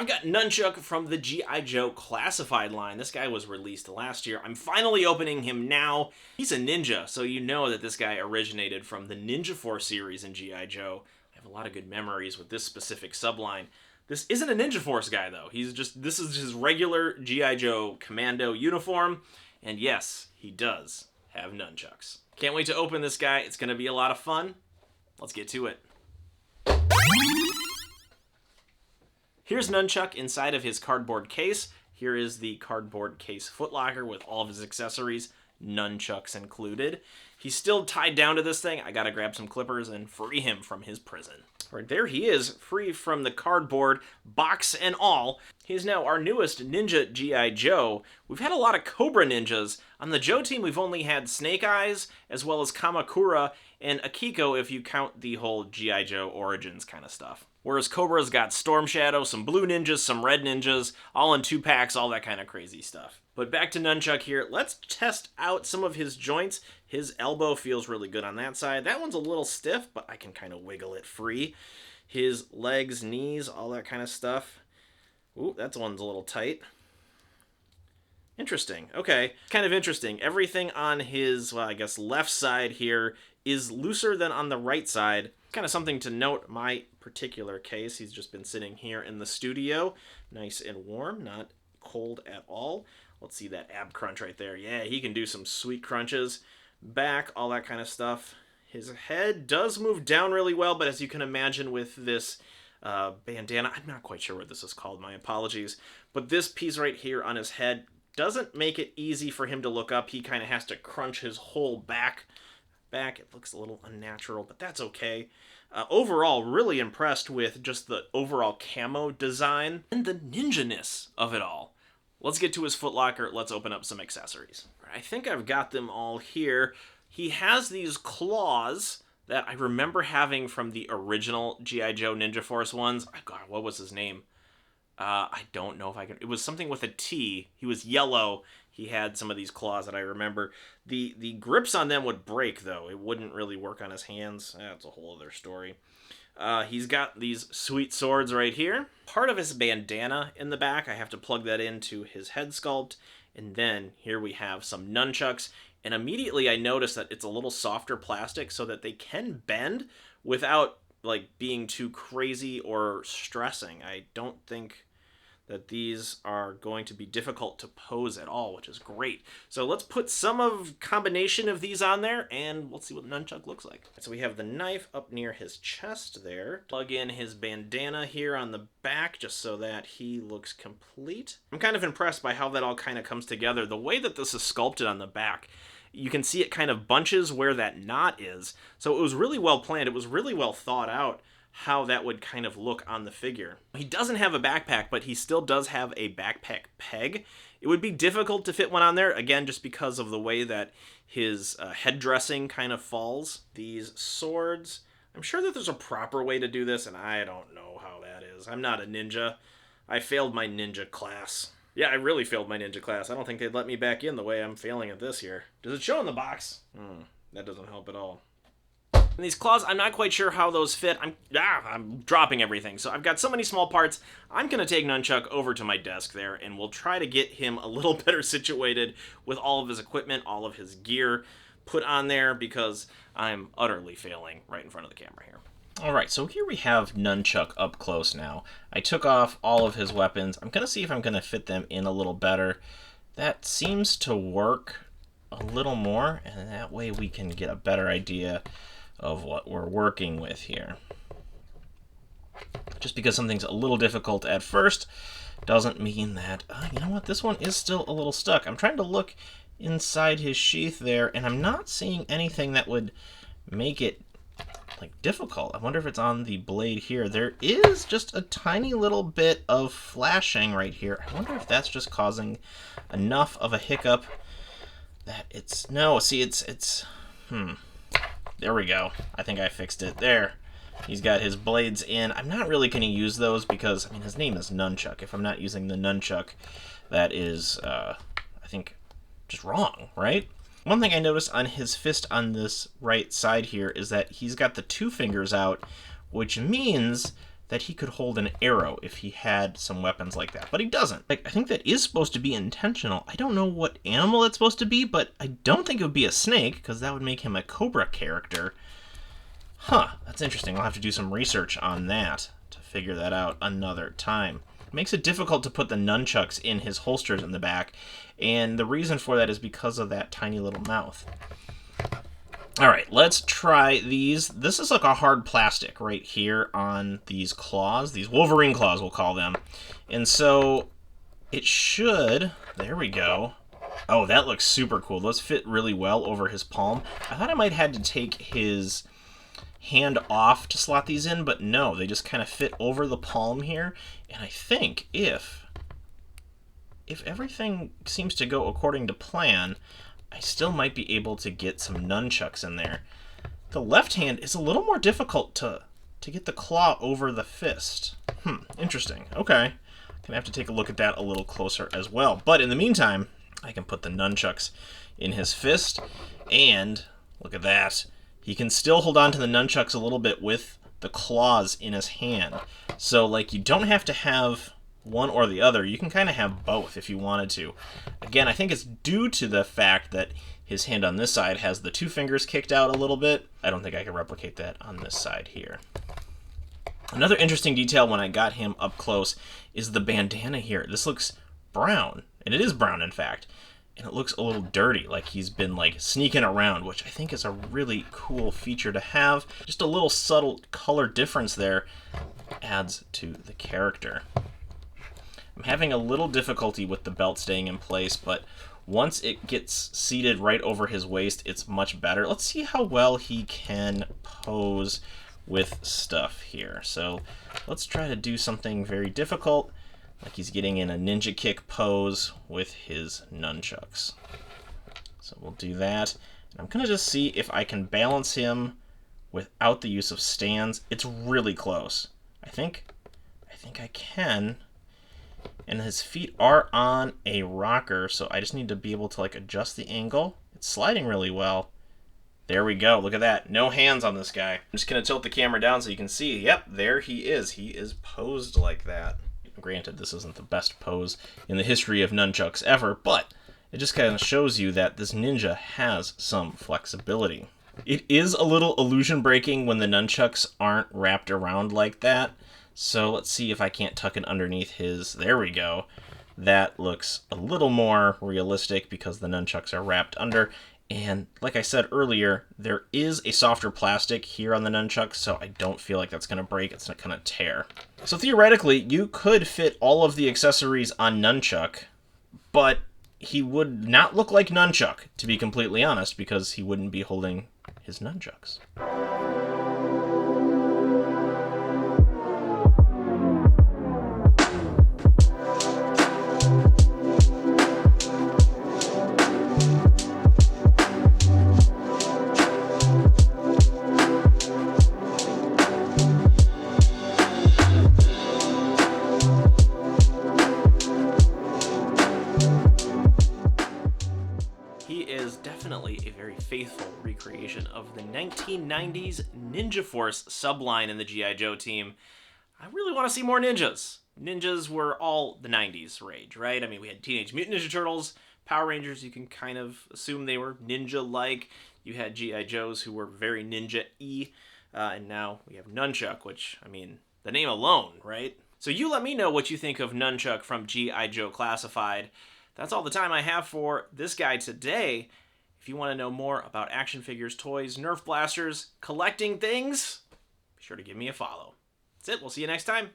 I've got Nunchuk from the G.I. Joe Classified line. This guy was released last year. I'm finally opening him now. He's a ninja, so you know that this guy originated from the Ninja Force series in G.I. Joe. I have a lot of good memories with this specific subline. This isn't a Ninja Force guy, though. This is his regular G.I. Joe Commando uniform, and yes, he does have nunchucks. Can't wait to open this guy. It's going to be a lot of fun. Let's get to it. Here's Nunchuk inside of his cardboard case. Here is the cardboard case footlocker with all of his accessories, nunchucks included. He's still tied down to this thing. I gotta grab some clippers and free him from his prison. Right there he is, free from the cardboard, box and all. He's now our newest Ninja G.I. Joe. We've had a lot of Cobra ninjas. On the Joe team, we've only had Snake Eyes, as well as Kamakura and Akiko if you count the whole G.I. Joe Origins kind of stuff. Whereas Cobra's got Storm Shadow, some blue ninjas, some red ninjas, all in 2 packs, all that kind of crazy stuff. But back to Nunchuk here. Let's test out some of his joints. His elbow feels really good on that side. That one's a little stiff, but I can kind of wiggle it free. His legs, knees, all that kind of stuff. Ooh, that one's a little tight. Interesting. Okay, kind of interesting. Everything on his, well, I guess left side here is looser than on the right side. Kind of something to note. My particular case, he's just been sitting here in the studio, nice and warm, not cold at all. Let's see that ab crunch right there. Yeah, he can do some sweet crunches. Back, all that kind of stuff. His head does move down really well, but as you can imagine with this bandana, I'm not quite sure what this is called, my apologies, but this piece right here on his head doesn't make it easy for him to look up. He kind of has to crunch his whole back. It looks a little unnatural, but that's okay. Overall, really impressed with just the overall camo design and the ninja-ness of it all. Let's get to his footlocker. Let's open up some accessories. I think I've got them all here. He has these claws that I remember having from the original G.I. Joe Ninja Force ones. Oh, God, what was his name? I don't know if I can... It was something with a T. He was yellow. He had some of these claws that I remember. The grips on them would break, though. It wouldn't really work on his hands. That's a whole other story. He's got these sweet swords right here. Part of his bandana in the back. I have to plug that into his head sculpt. And then here we have some nunchucks. And immediately I noticed that it's a little softer plastic so that they can bend without like being too crazy or stressing. I don't think that these are going to be difficult to pose at all, which is great. So let's put some combination of these on there, and let's see what Nunchuk looks like. So we have the knife up near his chest there. Plug in his bandana here on the back, just so that he looks complete. I'm kind of impressed by how that all kind of comes together. The way that this is sculpted on the back, you can see it kind of bunches where that knot is. So it was really well planned. It was really well thought out how that would kind of look on the figure. He doesn't have a backpack, but he still does have a backpack peg. It would be difficult to fit one on there, again, just because of the way that his head dressing kind of falls. These swords, I'm sure that there's a proper way to do this, and I don't know how that is. I'm not a ninja. I failed my ninja class. Yeah, I really failed my ninja class. I don't think they'd let me back in the way I'm failing at this here. Does it show in the box? That doesn't help at all. And these claws, I'm not quite sure how those fit. I'm dropping everything. So I've got so many small parts. I'm going to take Nunchuk over to my desk there, and we'll try to get him a little better situated with all of his equipment, all of his gear put on there, because I'm utterly failing right in front of the camera here. All right, so here we have Nunchuk up close now. I took off all of his weapons. I'm going to see if I'm going to fit them in a little better. That seems to work a little more, and that way we can get a better idea of what we're working with here. Just because something's a little difficult at first doesn't mean that, you know what, this one is still a little stuck. I'm trying to look inside his sheath there, and I'm not seeing anything that would make it like difficult. I wonder if it's on the blade here. There is just a tiny little bit of flashing right here. I wonder if that's just causing enough of a hiccup that it's, no, see, it's there we go. I think I fixed it. There. He's got his blades in. I'm not really going to use those because, I mean, his name is Nunchuk. If I'm not using the Nunchuk, that is, I think, just wrong, right? One thing I noticed on his fist on this right side here is that he's got the 2 fingers out, which means that he could hold an arrow if he had some weapons like that, but he doesn't. Like, I think that is supposed to be intentional. I don't know what animal it's supposed to be, but I don't think it would be a snake, because that would make him a Cobra character. Huh, that's interesting. I'll have to do some research on that to figure that out another time. It makes it difficult to put the nunchucks in his holsters in the back, and the reason for that is because of that tiny little mouth. All right, let's try these. This is like a hard plastic right here on these claws, these Wolverine claws, we'll call them. And so it should, there we go. Oh, that looks super cool. Those fit really well over his palm. I thought I might have had to take his hand off to slot these in, but no, they just kind of fit over the palm here. And I think if everything seems to go according to plan, I still might be able to get some nunchucks in there. The left hand is a little more difficult to get the claw over the fist. Interesting. Okay. I'm gonna have to take a look at that a little closer as well. But in the meantime, I can put the nunchucks in his fist, and look at that. He can still hold on to the nunchucks a little bit with the claws in his hand. So, like, you don't have to have one or the other. You can kind of have both if you wanted to. Again, I think it's due to the fact that his hand on this side has the two fingers kicked out a little bit. I don't think I can replicate that on this side here. Another interesting detail when I got him up close is the bandana here. This looks brown, and it is brown in fact, and it looks a little dirty, like he's been like sneaking around, which I think is a really cool feature to have. Just a little subtle color difference there adds to the character. I'm having a little difficulty with the belt staying in place, but once it gets seated right over his waist, it's much better. Let's see how well he can pose with stuff here. So let's try to do something very difficult, like he's getting in a ninja kick pose with his nunchucks. So we'll do that. And I'm going to just see if I can balance him without the use of stands. It's really close. I think I can. And his feet are on a rocker, so I just need to be able to like adjust the angle. It's sliding really well. There we go. Look at that. No hands on this guy. I'm just going to tilt the camera down so you can see. Yep, there he is. He is posed like that. Granted, this isn't the best pose in the history of nunchucks ever, but it just kind of shows you that this ninja has some flexibility. It is a little illusion breaking when the nunchucks aren't wrapped around like that. So let's see if I can't tuck it underneath his... There we go. That looks a little more realistic because the nunchucks are wrapped under. And like I said earlier, there is a softer plastic here on the nunchucks, so I don't feel like that's going to break. It's not going to tear. So theoretically, you could fit all of the accessories on Nunchuk, but he would not look like Nunchuk, to be completely honest, because he wouldn't be holding his nunchucks. Definitely a very faithful recreation of the 1990s Ninja Force subline in the G.I. Joe team. I really want to see more ninjas. Ninjas were all the 90s rage, right? I mean, we had Teenage Mutant Ninja Turtles, Power Rangers, you can kind of assume they were ninja-like. You had G.I. Joes who were very ninja-y, and now we have Nunchuk, which, I mean, the name alone, right? So you let me know what you think of Nunchuk from G.I. Joe Classified. That's all the time I have for this guy today. If you want to know more about action figures, toys, Nerf blasters, collecting things, be sure to give me a follow. That's it. We'll see you next time.